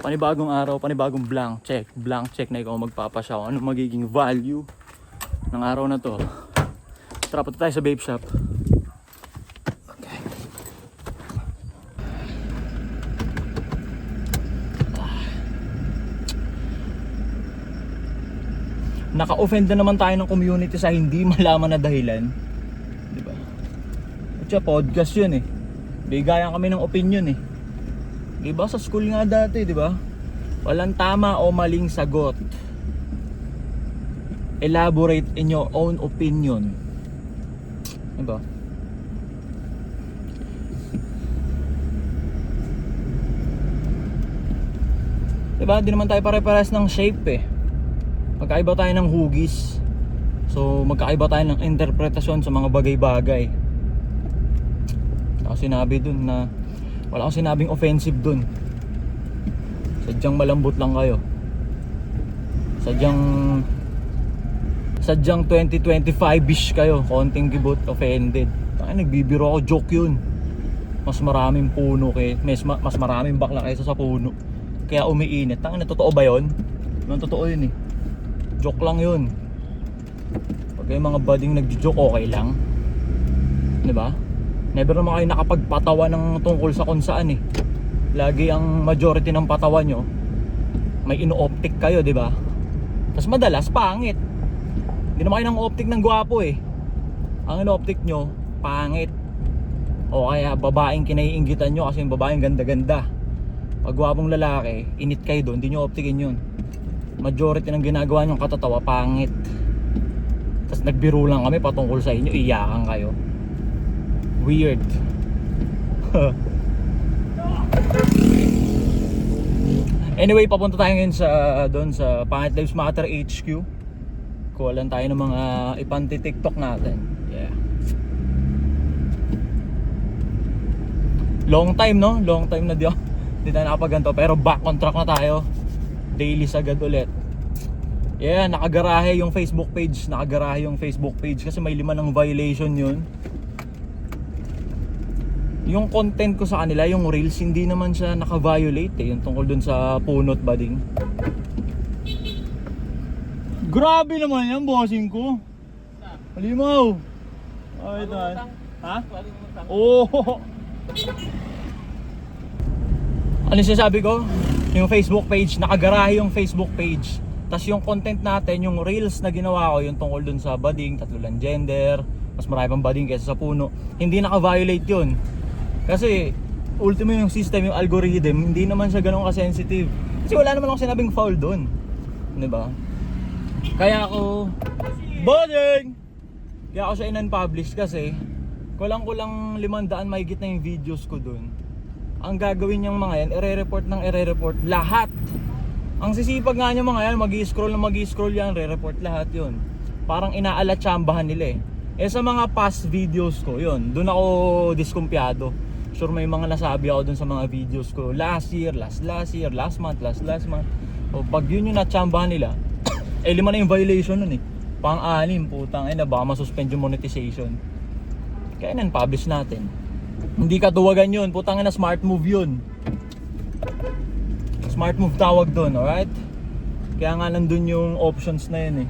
Panibagong araw, panibagong blank check. Blank check na ikaw magpapasyaw. Ano magiging value ng araw na to? Tara, punta tayo sa vape shop. Okay. Naka-offend na naman tayo ng community sa hindi malaman na dahilan. Diba? At siya, podcast yun eh. Bigayan kami ng opinion eh. Diba sa school nga dati, diba? Walang tama o maling sagot. Elaborate in your own opinion. Diba? Diba? Di naman tayo pare-pares ng shape eh. Magkaiba tayo ng hugis. So magkaiba tayo ng interpretasyon sa mga bagay-bagay. Ako sinabi dun na wala akong sinabing offensive dun. Sadyang malambot lang kayo. Sadyang 2025ish kayo. Konting gibot offended. Nagbibiro ako, joke yun. Mas maraming puno mas maraming bakla kaysa sa puno. Kaya umiinit. Totoo ba yun? Naman totoo yun eh. Joke lang yun. Pag yung mga bading nagjo-joke, okay lang. Diba? Never naman kayo nakapagpatawa ng tungkol sa kung saan eh. Lagi ang majority ng patawa nyo may ino-optic kayo, diba? Tapos madalas, pangit. Hindi naman kayo ng optic ng gwapo eh. Ang ino-optic nyo, pangit. O kaya babaeng kinaiinggitan nyo kasi yung babaeng ganda-ganda. Pag gwapong lalaki, init kayo doon, hindi nyo opticin yun. Majority ng ginagawa nyong katatawa, pangit. Tapos nagbiro lang kami patungkol sa inyo, iyakan kayo. Weird. Anyway, papunta tayo ngayon sa Pangit Lives Matter HQ. Kuha lang tayo ng mga ipanti-tiktok natin. Yeah. Long time no? Long time na di tayo nakapaganto. Pero back on track na tayo. Daily sagad ulit. Yeah, nakagarahe yung Facebook page. Kasi may 5 ng violation yun. Yung content ko sa kanila, yung reels, hindi naman siya naka-violate eh. Yung tungkol dun sa punot bading. Grabe naman yan, bossing ko. Halimaw. Ay, ito. Ha? Oo. Ano sinasabi ko? Yung Facebook page, nakagarahe yung Facebook page. Tapos yung content natin, yung reels na ginawa ko, yung tungkol dun sa bading, 3 lang gender, mas marami pang bading kaysa sa puno. Hindi naka-violate yun. Kasi ultimo yung system, yung algorithm, hindi naman siya ganun ka-sensitive. Kasi wala naman akong sinabing foul doon. 'Di ba? Kaya ako boarding. Kaya ako siya in-unpublish kasi kulang-kulang 500 mahigit na yung videos ko doon. Ang gagawin niyang mga yan, ire-report lahat. Ang sisipag nga niya mga yan, mag-i-scroll yan, re-report lahat 'yun. Parang inaalatsambahan nila eh. Sa mga past videos ko, 'yun, doon ako diskumpiyado. Sure may mga nasabi ako dun sa mga videos ko last year, last month. O pag yun yung natsambahan nila, 5 na yung violation nun eh. Pang-6, putang ina, baka masuspend yung monetization. Kaya nan-publish natin. Hindi katuwagan yun, putang ina, smart move yun. Smart move tawag dun, alright? Kaya nga nandun yung options na yun eh.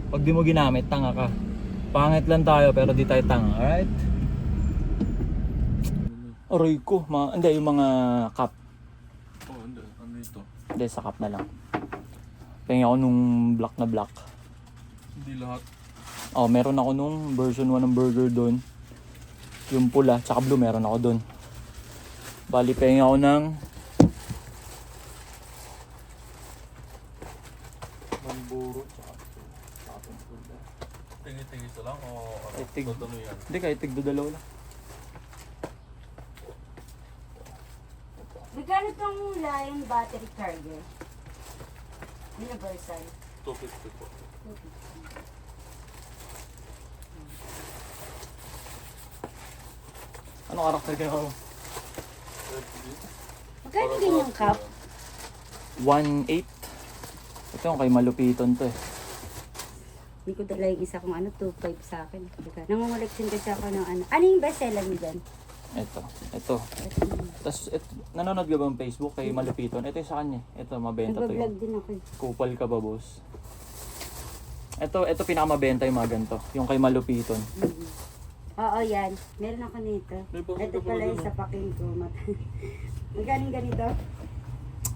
Pag di mo ginamit, tanga ka. Pangit lang tayo pero di tayo tanga, alright? Aray ko, hindi yung mga cup. Oh, hindi. Ano ito? Hindi, sa cup na lang. Pengi ako nung black na black. Hindi lahat. Oh, meron ako nung version 1 ng burger doon. Yung pula, tsaka blue meron ako doon. Bali, pengi ako ng Manburo, tsaka tapon pula. Tingi-tingi ito lang o ano? Itig. Ano yan? Hindi, kahit tigdo-dalaw lang. Magkano tong Lion battery charger? Universal. 250 po. Ano karakter kayo? Magkano din yung cup? 1.8. Ito yung kay malupiton to eh. Hindi ko dala yung isa kong 2.5 sa akin. Nangunguleksin kasi ako ng ano. Ano yung bestseller mo dyan? Ito. Tapos, nanonood ka ba ng Facebook kay Malupiton? Ito yung sa kanya. Ito, mabenta to Nagbablog yun. din ako. Kupal ka ba, boss? Ito pinakamabenta yung mga ganito. Yung kay Malupiton. Oo, yan. Meron ako nito. Ito pala yung sa paking ko. Magaling ganito?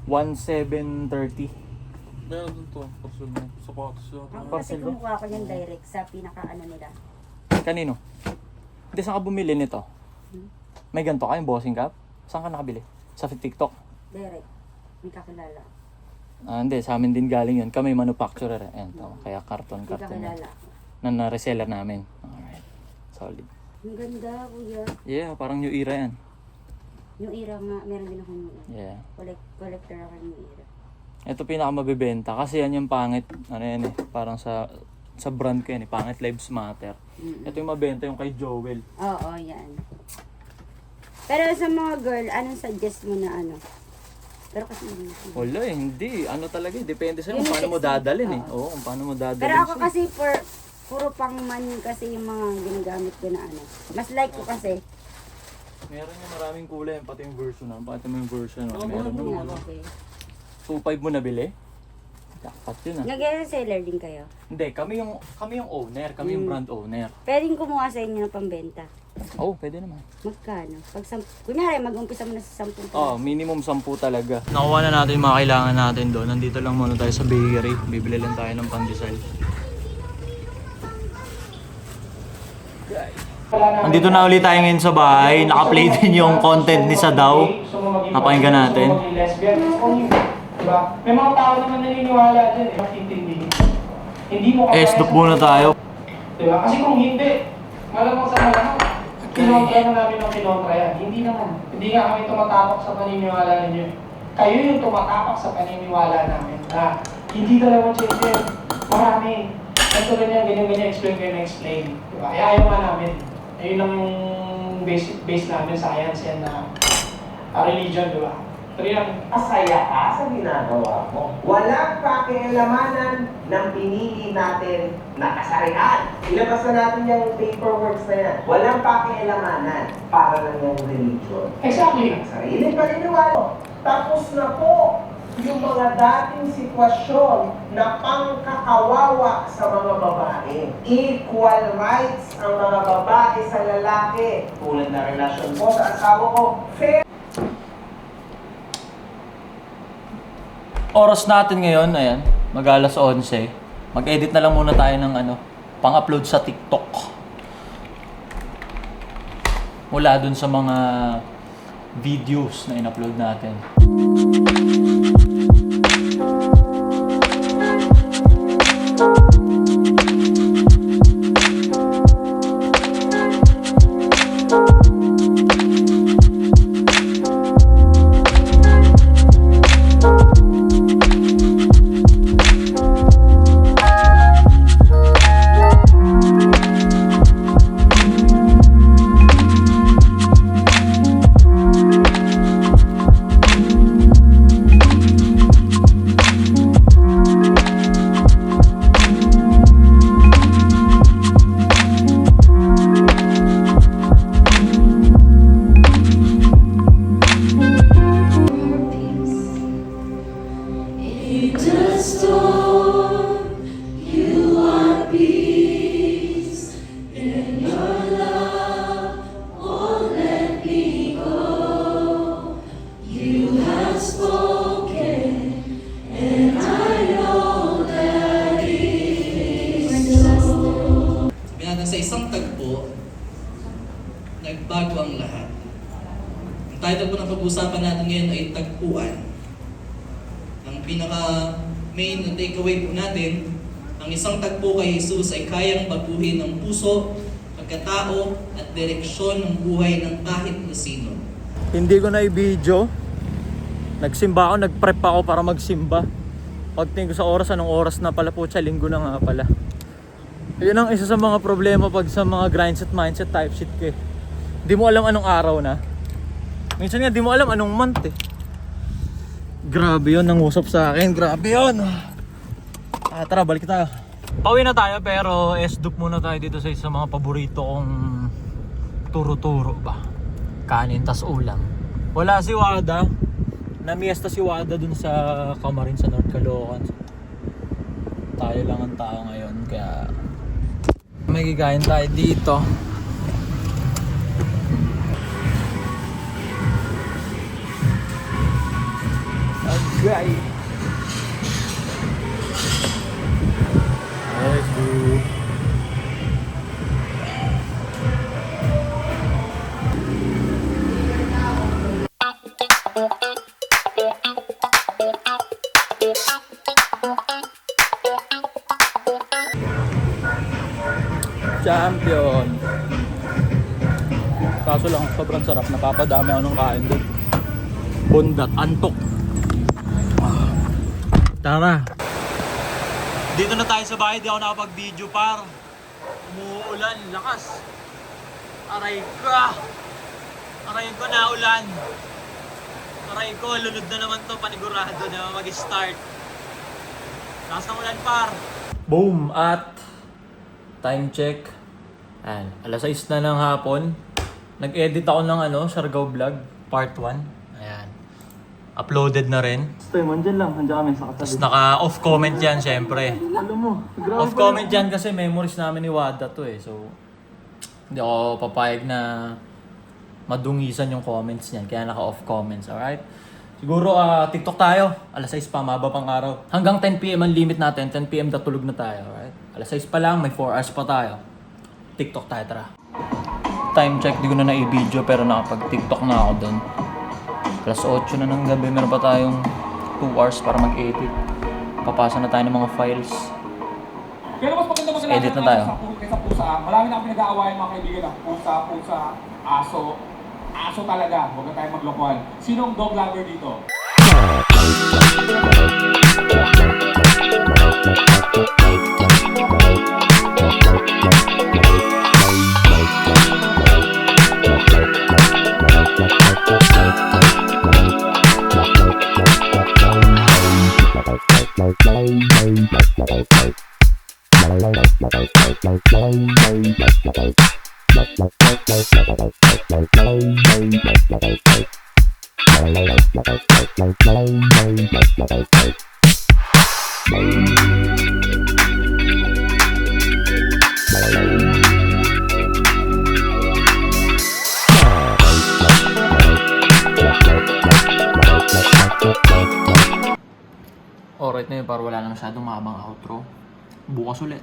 1,730. Meron din to. Parcel mo. Sapatos yun. Ako kasi Parcel ba? kumukuha ko yung direct sa pinaka-ano nila. Kanino? Hindi, saan ka bumili nito? May ganito ka yung bossing cap? Saan ka nakabili? Sa TikTok? Direct. May kakilala. Hindi, sa amin din galing yun. Kami manufacturer. Ayan, kaya karton May yan. kakilala. Na reseller namin. Alright. Solid. Ang ganda, kuya. Yeah, parang new era yan. Yung era nga, meron din ako yung era. Yeah. Collector ako yung era. Ito pinakamabibenta kasi yan yung pangit. Ano yan eh, parang sa brand ko yan eh. Pangit Lives Matter. Ito yung mabenta yung kay Joel. Oo, yan. Pero sa mga girl, anong suggest mo na ano? Pero kasi Wala eh, hindi. Ano talaga eh, depende sa'yo Yun kung paano mo yung sexy. dadalhin eh. Oo. Oo, kung paano mo dadalhin. Pero ako kasi puro pang man kasi yung mga ginagamit ko na ano. Mas like ko kasi. Meron yung maraming kulay, pati yung version na. Pati mo yung version na. Oo, Meron oo, naman. oo. Okay. 2.5 mo nabili? Dapat yun ah. Nag-reseller din kayo. Hindi, kami yung owner, kami yung brand owner. Pwedeng kumuha sa inyo ng pambenta. Oh, pwede naman. Magkano? Kunyari, mag-umpisa mo na sa 10 Oh, minimum 10 talaga. Nakuha na natin yung mga kailangan natin doon. Nandito lang muna tayo sa bakery. Bibili lang tayo ng pandesal. Nandito na ulit tayo ngayon sa bahay. Naka-play din yung content ni Sadaw. Napakinggan natin. Diba? May mga tao naman naniniwala dyan eh, makitindihin. Hindi mo Stop muna tayo. Diba? Kasi kung hindi, malamang sa malamang, kinontra na namin ang kinontra yan. Hindi naman. Hindi nga kami tumatapak sa paniniwala ninyo. Kayo yung tumatapak sa paniniwala namin. Hindi talaga change. Marami. Ito rin yan, ganyan-ganyan, explain. Diba? Kaya ayaw nga namin. Ayun lang yung base namin, science yan na religion, diba? Masaya ka sa ginagawa mo. Walang pakialamanan ng pinili natin na kasarian. Ilabas na natin yung paperwork na yan. Walang pakialamanan para lang yung religion. Exactly. Sarili paniniwala. Tapos na po yung mga dating sitwasyon na pangkakawawa sa mga babae. Equal rights ang mga babae sa lalaki. Tulad na relasyon ko sa asawa ko. Fair. Oras natin ngayon, ayan, mag-alas 11. Mag-edit na lang muna tayo ng pang-upload sa TikTok. Mula dun sa mga videos na in-upload natin. Sa isang tagpo, nagbago ang lahat. Ang title po ng pag-uusapan natin ngayon ay tagpuan. Ang pinaka-main na takeaway po natin, ang isang tagpo kay Jesus ay kayang baguhin ang puso, pagkatao at direksyon ng buhay ng kahit na sino. Hindi ko na i-video. Nagsimba ako, nag-prep ako para magsimba. Pagtingin ko sa oras, anong oras na pala po? Linggo na nga pala. Yun ang isa sa mga problema pag sa mga grindset mindset type shit ko eh. Di mo alam anong araw na. Minsan nga di mo alam anong month eh. Grabe yun, nangusap sa akin. Grabe yun. Tara, balik tayo. Pauwi na tayo pero S-dup muna tayo dito sa isa mga paborito kong turo-turo ba. Kanin tas ulam. Wala si Wada. Namiesta si Wada dun sa Camarines sa North Caloocan. Tayo lang ang tao ngayon kaya may gagayin tayo dito. Okay. Let's go. Champion. Kaso lang sobrang sarap, napapadami ako ng kain doon. Bundat, antok. Tara. Dito na tayo sa bahay, di ako nakapag-video par. Umuulan, lakas. Aray ko. Aray ko na ulan. Aray ko, lunod na naman to, panigurado na mag-start. Lakas ng ulan par. Boom! At time check. Ayan, alas 6 na ng hapon. Nag-edit ako ng Siargao Vlog, part 1. Ayan. Uploaded na rin. Stay, mandyan lang. Handyan kami sa Tapos naka-off comment yan, syempre. Alam mo, grabe. Off comment yan kasi memories namin ni Wada to eh. So, hindi ako papayag na madungisan yung comments niyan. Kaya naka-off comments, alright? Siguro TikTok tayo. Alas 6 pa, maba pang araw. Hanggang 10 PM ang limit natin. 10 PM natulog na tayo, alright? Alas 6 pa lang, may 4 hours pa tayo. TikTok tayo, tara. Time check, di ko na na-i-video pero nakapag-TikTok na ako doon. Alas 8 na ng gabi, meron pa tayong 2 hours para mag-edit. Papasa na tayo ng mga files. Pero mas maganda mo Edit na tayo. Kaysa pusa. Marami na akong pinag-aawayan mga kaibigan ng pusa, aso. Aso talaga. Huwag na tayo maglokohan. Sino ang dog lover dito? Alright na yun, para wala na masyadong mahabang outro. Bukas ulit.